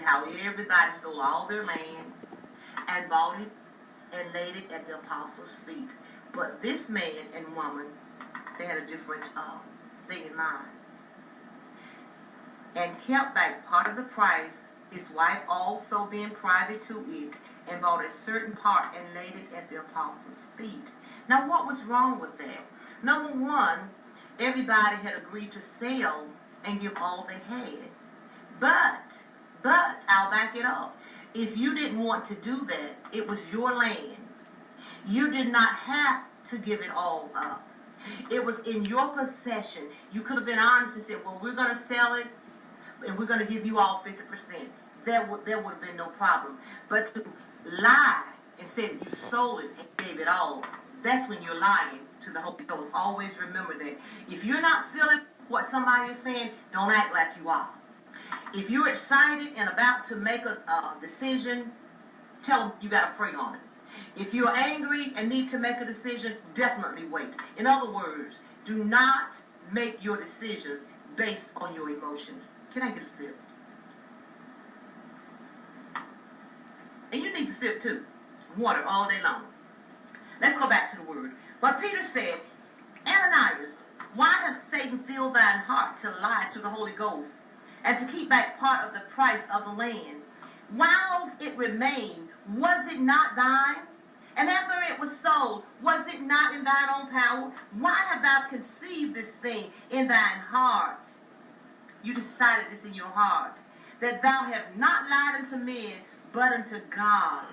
how everybody sold all their land and bought it and laid it at the apostles' feet. But this man and woman, they had a different thing in mind. And kept back part of the price, his wife also being privy to it, and bought a certain part and laid it at the apostles' feet. Now, what was wrong with that? Number one, everybody had agreed to sell and give all they had. But, I'll back it up. If you didn't want to do that, it was your land. You did not have to give it all up. It was in your possession. You could have been honest and said, well, we're going to sell it, and we're going to give you all 50%. There would have been no problem. But to lie and say that you sold it and gave it all, that's when you're lying to the Holy Ghost. Always remember that. If you're not feeling what somebody is saying, don't act like you are. If you're excited and about to make a decision, tell them you got to pray on it. If you're angry and need to make a decision, definitely wait. In other words, do not make your decisions based on your emotions. Can I get a sip? And you need to sip too. Water all day long. Let's go back to the word. But Peter said, Ananias, why has Satan filled thine heart to lie to the Holy Ghost and to keep back part of the price of the land? While it remained, was it not thine? And after it was sold, was it not in thine own power? Why have thou conceived this thing in thine heart? You decided this in your heart, that thou have not lied unto men, but unto God.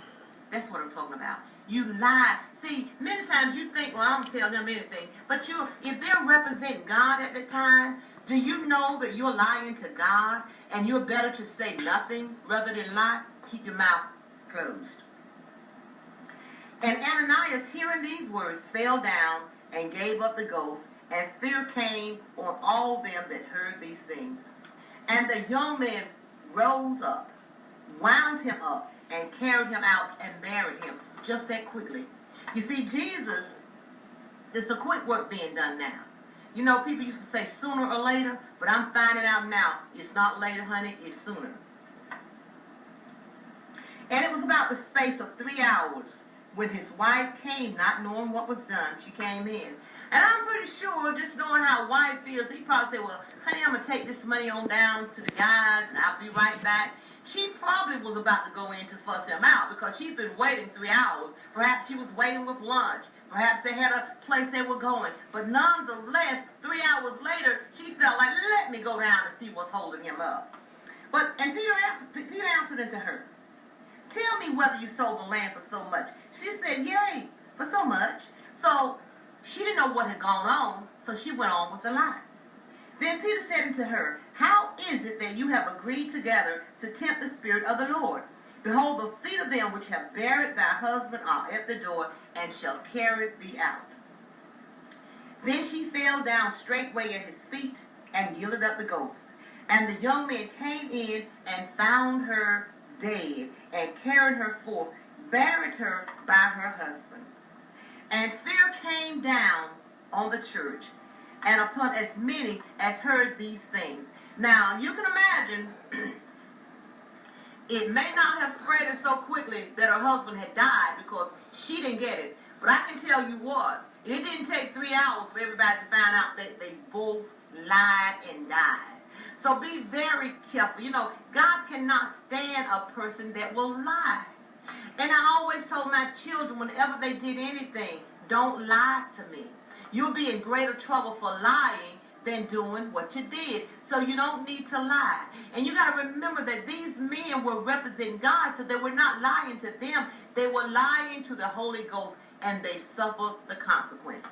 That's what I'm talking about. You lie. See, many times you think, well, I don't tell them anything. But if they're representing God at the time, do you know that you're lying to God and you're better to say nothing rather than lie? Keep your mouth closed. And Ananias, hearing these words, fell down and gave up the ghost, and fear came on all them that heard these things. And the young man rose up, wound him up, and carried him out and buried him just that quickly. You see, Jesus, there's a quick work being done now. You know, people used to say sooner or later, but I'm finding out now it's not later, honey, it's sooner. And it was about the space of 3 hours when his wife came, not knowing what was done. She came in. And I'm pretty sure, just knowing how a wife feels, he probably said, well, honey, I'm going to take this money on down to the guys, and I'll be right back. She probably was about to go in to fuss him out because she's been waiting 3 hours. Perhaps she was waiting with lunch. Perhaps they had a place they were going. But nonetheless, 3 hours later, she felt like, let me go down and see what's holding him up. And Peter answered unto her, tell me whether you sold the land for so much. She said, yea, for so much. So she didn't know what had gone on, so she went on with the lie. Then Peter said unto her, how is it that you have agreed together to tempt the Spirit of the Lord? Behold, the feet of them which have buried thy husband are at the door, and shall carry thee out. Then she fell down straightway at his feet, and yielded up the ghost. And the young man came in, and found her dead, and carried her forth, buried her by her husband. And fear came down on the church, and upon as many as heard these things. Now, you can imagine, it may not have spread so quickly that her husband had died because she didn't get it. But I can tell you what, it didn't take 3 hours for everybody to find out that they both lied and died. So be very careful. You know, God cannot stand a person that will lie. And I always told my children, whenever they did anything, don't lie to me. You'll be in greater trouble for lying than doing what you did. So you don't need to lie. And you got to remember that these men were representing God, so they were not lying to them. They were lying to the Holy Ghost, and they suffered the consequences.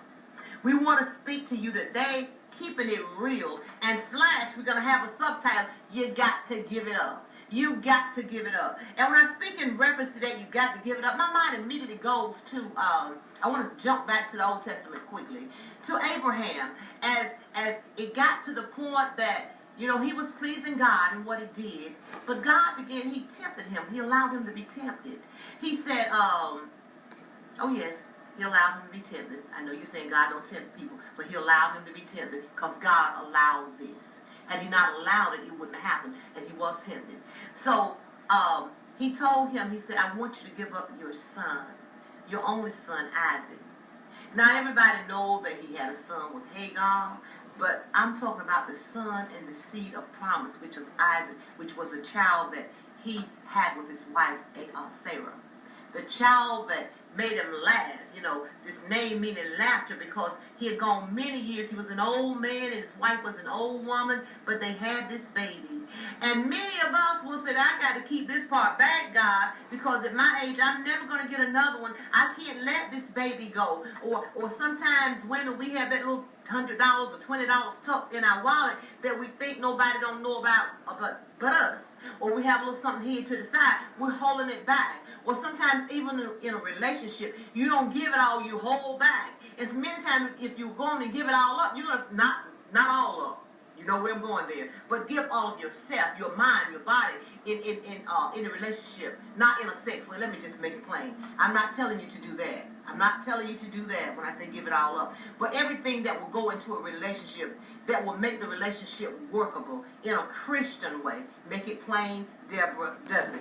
We want to speak to you today, keeping it real. And / we're going to have a subtitle, you got to give it up. You got to give it up. And when I speak in reference to that, you got to give it up, my mind immediately goes to, I want to jump back to the Old Testament quickly, to Abraham, as it got to the point that, you know, he was pleasing God in what he did, but God began, he tempted him. He allowed him to be tempted. He said, oh yes, he allowed him to be tempted. I know you're saying God don't tempt people, but he allowed him to be tempted because God allowed this. Had he not allowed it, it wouldn't have happened, and he was tempted. So he told him, he said, I want you to give up your son, your only son, Isaac. Now, everybody knows that he had a son with Hagar, but I'm talking about the son and the seed of promise, which was Isaac, which was a child that he had with his wife, Sarah. The child that made him laugh, this name meaning laughter, because he had gone many years. He was an old man and his wife was an old woman, but they had this baby. And many of us will say, I got to keep this part back, God, because at my age, I'm never going to get another one. I can't let this baby go. Or sometimes women, we have that little $100 or $20 tucked in our wallet that we think nobody don't know about but us. Or we have a little something here to the side. We're holding it back. Or sometimes even in a relationship, you don't give it all, you hold back. As many times, if you're going to give it all up, you're going to not all up. You know where I'm going there. But give all of yourself, your mind, your body in a relationship, not in a sex way. Let me just make it plain. I'm not telling you to do that. I'm not telling you to do that when I say give it all up. But everything that will go into a relationship that will make the relationship workable in a Christian way. Make it plain, Deborah Dudley.